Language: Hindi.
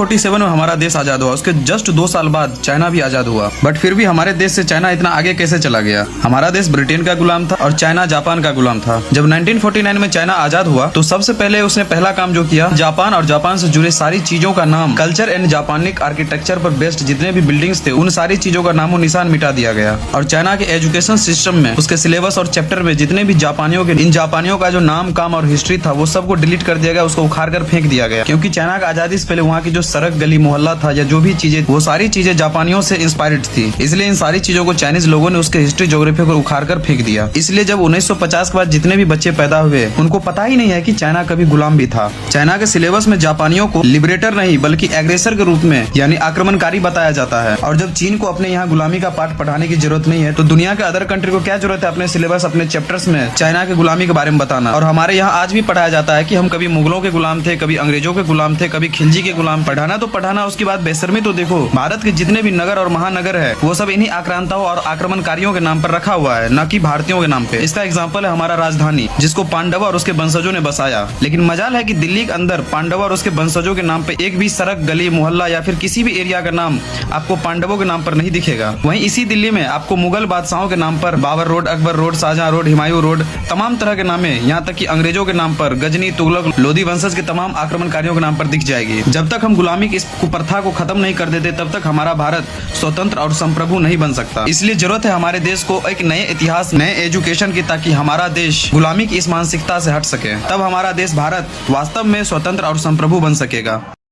1947 में हमारा देश आजाद हुआ, उसके जस्ट 2 साल बाद चाइना भी आजाद हुआ। बट फिर भी हमारे देश से चाइना इतना आगे कैसे चला गया? हमारा देश ब्रिटेन का गुलाम था और चाइना जापान का गुलाम था। जब 1949 में चाइना आजाद हुआ तो सबसे पहले उसने पहला काम जो किया, जापान और जापान से जुड़े सारी चीजों का नाम, कल्चर एंड जापानिक आर्किटेक्चर पर बेस्ड जितने भी बिल्डिंग्स थे उन सारी चीजों का नामो निशान मिटा दिया गया। और चाइना के एजुकेशन सिस्टम में, उसके सिलेबस और चैप्टर में जितने भी जापानियों के, इन जापानियों का जो नाम, काम और हिस्ट्री था वो सबको डिलीट कर दिया गया, उसको उखाड़ कर फेंक दिया गया। क्योंकि चाइना का आजादी से पहले वहाँ की जो सड़क, गली, मोहल्ला था या जो भी चीजें, वो सारी चीजें जापानियों से इंस्पायर्ड थी। इसलिए इन सारी चीजों को चाइनीज लोगों ने उसके हिस्ट्री, ज्योग्राफी को उखाड़ कर फेंक दिया। इसलिए जब 1950 के बाद जितने भी बच्चे पैदा हुए उनको पता ही नहीं है कि चाइना कभी गुलाम भी था। चाइना के सिलेबस में जापानियों को लिबरेटर नहीं बल्कि एग्रेसर के रूप में, यानी आक्रमणकारी बताया जाता है। और जब चीन को अपने यहाँ गुलामी का पाठ पढ़ाने की जरूरत नहीं है तो दुनिया के अदर कंट्री को क्या जरूरत है अपने सिलेबस, अपने चैप्टर्स में चाइना के गुलामी के बारे में बताना। और हमारे यहाँ आज भी पढ़ाया जाता है कि हम कभी मुगलों के गुलाम थे, कभी अंग्रेजों के गुलाम थे, कभी खिलजी के गुलाम। पढ़ाना तो पढ़ाना, उसकी बात बेशर्मी तो देखो, भारत के जितने भी नगर और महानगर है वो सब इन्हीं आक्रांताओं और आक्रमणकारियों के नाम पर रखा हुआ है, न कि भारतीयों के नाम पे। इसका एग्जाम्पल है हमारा राजधानी, जिसको पांडव और उसके वंशजों ने बसाया। लेकिन मजाल है कि दिल्ली के अंदर पांडव और उसके वंशजों के नाम पे एक भी सड़क, गली, मोहल्ला या फिर किसी भी एरिया का नाम आपको पांडवों के नाम पर नहीं दिखेगा। वहीं इसी दिल्ली में आपको मुगल बादशाहों के नाम पर Babar road, Akbar road, Shahjahan road, Humayun road, तमाम तरह के नामे, यहाँ तक कि अंग्रेजों के नाम पर गजनी, तुगलक, लोधी वंशज के तमाम आक्रमणकारियों के नाम पर दिख जाएगी। जब तक हम गुलामी की इस कुप्रथा को खत्म नहीं कर देते तब तक हमारा भारत स्वतंत्र और संप्रभु नहीं बन सकता। इसलिए जरूरत है हमारे देश को एक नए इतिहास, नए एजुकेशन की, ताकि हमारा देश गुलामी की इस मानसिकता से हट सके। तब हमारा देश भारत वास्तव में स्वतंत्र और संप्रभु बन सकेगा।